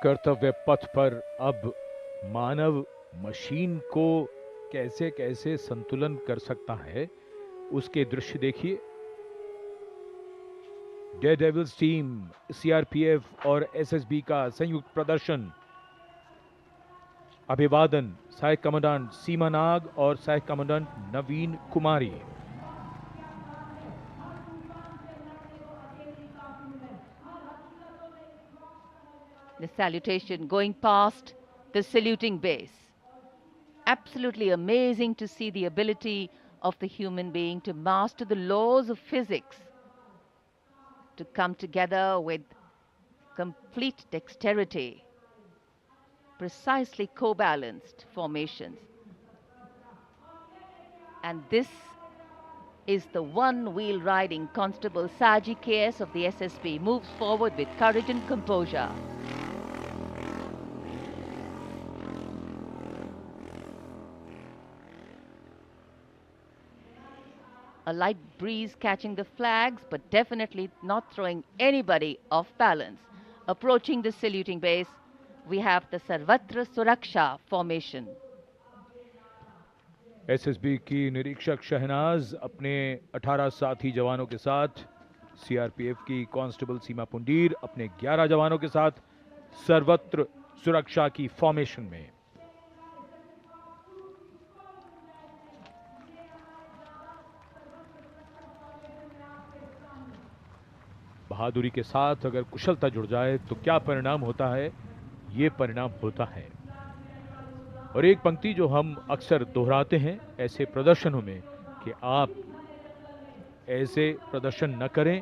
कर्तव्य पथ पर अब मानव मशीन को कैसे कैसे संतुलन कर सकता है, उसके दृश्य देखिए। डेयरडेविल्स टीम, सीआरपीएफ और एसएसबी का संयुक्त प्रदर्शन। अभिवादन सहायक कमांडेंट सीमा नाग और सहायक commandant Naveen Kumari. The salutation going past the saluting base. Absolutely amazing to see the ability of the human being to master the laws of physics, to come together with complete dexterity, precisely co-balanced formations. And this is the one-wheel riding Constable Saji KS of the SSB, moves forward with courage and composure. A light breeze catching the flags, but definitely not throwing anybody off balance. Approaching the saluting base, we have the Sarvatra Suraksha formation. SSB की निरीक्षक शहनाज अपने 18 साथी जवानों के साथ, CRPF की constable सीमा पुंडीर अपने 11 जवानों के साथ सर्वत्र सुरक्षा की फॉर्मेशन में। बहादुरी के साथ अगर कुशलता जुड़ जाए तो क्या परिणाम होता है, ये परिणाम होता है। और एक पंक्ति जो हम अक्सर दोहराते हैं ऐसे प्रदर्शनों में कि आप ऐसे प्रदर्शन न करें।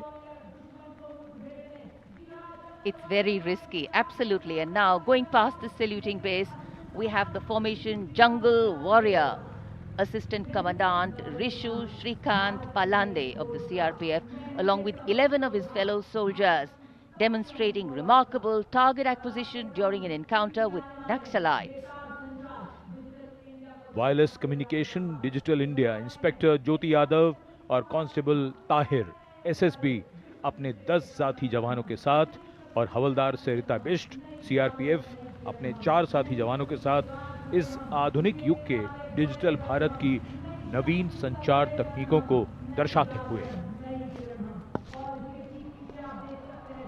It's very risky, absolutely. And now going past the saluting base, we have the formation Jungle Warrior. Assistant Commandant Rishu Shrikant Palande of the CRPF, along with 11 of his fellow soldiers, demonstrating remarkable target acquisition during an encounter with Naxalites. Wireless communication digital India inspector Jyoti Yadav और constable Tahir SSB अपने 10 साथी जवानों के साथ और हवलदार सरिता Bisht CRPF अपने 4 साथी जवानों के साथ इस आधुनिक युग के डिजिटल भारत की नवीन संचार तकनीकों को दर्शाते हुए।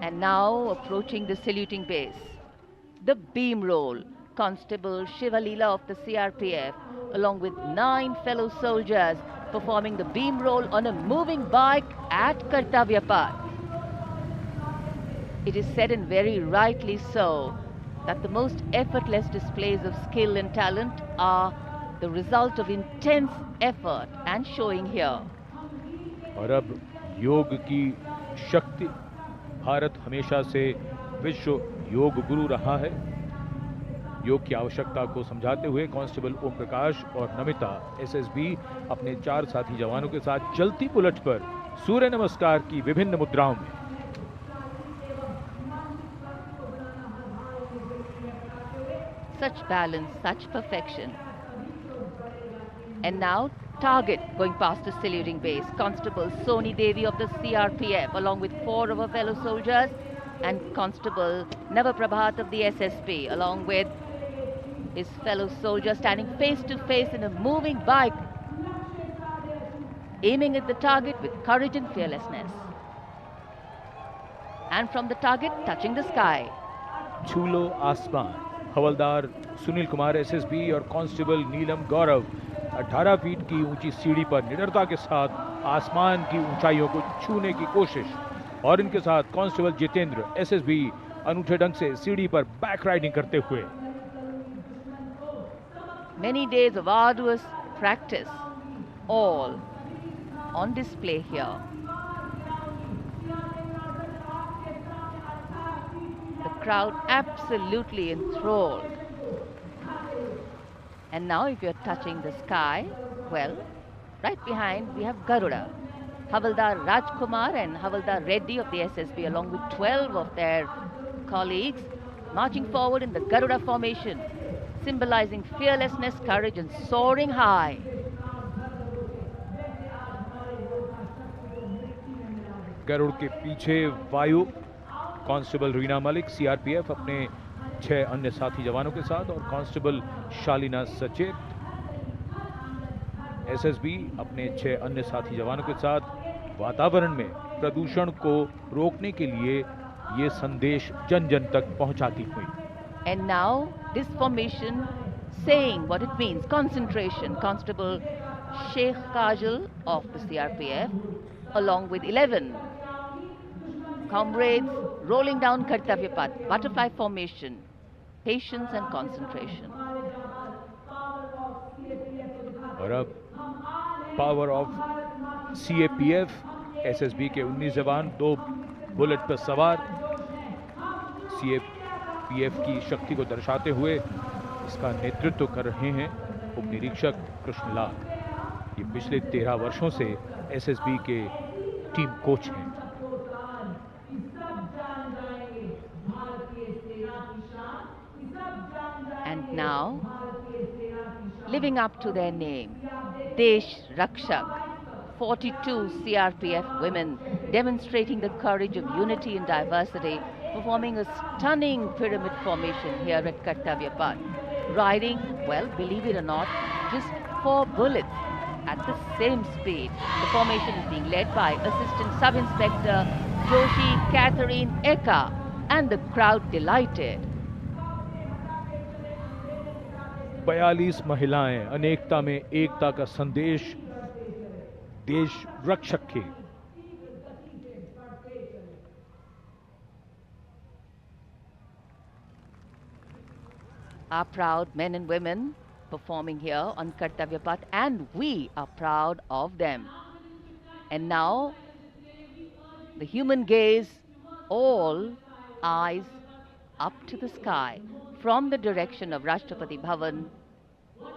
And now approaching the saluting base, the beam roll. Constable Shivalila of the CRPF, along with 9 fellow soldiers, performing the beam roll on a moving bike at Kartavya Path. It is said, and very rightly so, that the most effortless displays of skill and talent are the result of intense effort and showing here. और अब योग की शक्ति, भारत हमेशा से विश्व योग गुरु रहा है। योग की आवश्यकता को समझाते हुए कांस्टेबल ओम प्रकाश और नमिता एसएसबी अपने 4 साथी जवानों के साथ चलती पुलट पर सूर्य नमस्कार की विभिन्न मुद्राओं में। Such balance, such perfection. And now, target going past the saluting base. Constable Soni Devi of the CRPF, along with 4 of her fellow soldiers, and Constable Navaprabhat of the SSB, along with his fellow soldier, standing face to face in a moving bike, aiming at the target with courage and fearlessness. And from the target, touching the sky. छूलो आसमान, हवलदार Sunil Kumar SSB और constable नीलम गौरव 18 feet की ऊंची सीढ़ी पर निडरता के साथ आसमान की ऊंचाइयों को छूने की कोशिश। और इनके साथ कांस्टेबल जितेंद्र एसएसबी अनूठे ढंग से सीढ़ी पर बैक राइडिंग करते हुए। Many days of arduous practice, all on display here. The crowd absolutely enthralled. And now if you're touching the sky, well, right behind we have Garuda. Havaldar Rajkumar and Havaldar Reddy of the SSB, along with 12 of their colleagues, marching forward in the Garuda formation, symbolizing fearlessness, courage, and soaring high. Garuda के पीछे वायु, constable Reena Malik CRPF अपने 6 अन्य साथी जवानों के साथ और कांस्टेबल शालिना सचेत। एसएसबी अपने 6 अन्य साथी जवानों के साथ वातावरण में प्रदूषण को रोकने के लिए ये संदेश जन जन तक पहुंचाती हुई। And now this formation saying what it means, concentration. Constable Sheikh Kajal of the CRPF along with 11 comrades rolling down Kartavya Path, butterfly formation, patience and concentration. और अब पावर ऑफ सीएपीएफ, एसएसबी के 19 जवान 2 bullet पर सवार CAPF की शक्ति को दर्शाते हुए इसका नेतृत्व कर रहे हैं उप निरीक्षक कृष्णलाल। ये पिछले 13 वर्षों से एसएसबी के टीम कोच हैं। And now, living up to their name, Desh Rakshak, 42 CRPF women demonstrating the courage of unity and diversity, performing a stunning pyramid formation here at Kartavya Path. Riding, well, believe it or not, just 4 bullets at the same speed. The formation is being led by Assistant Sub-Inspector Joshi Catherine Eka, and the crowd delighted. 42 महिलाएं अनेकता में एकता का संदेश देश रक्षक के। Our proud men and women performing here on Kartavya Path, and we are proud of them. And now, the human gaze, all eyes up to the sky from the direction of Rashtrapati Bhavan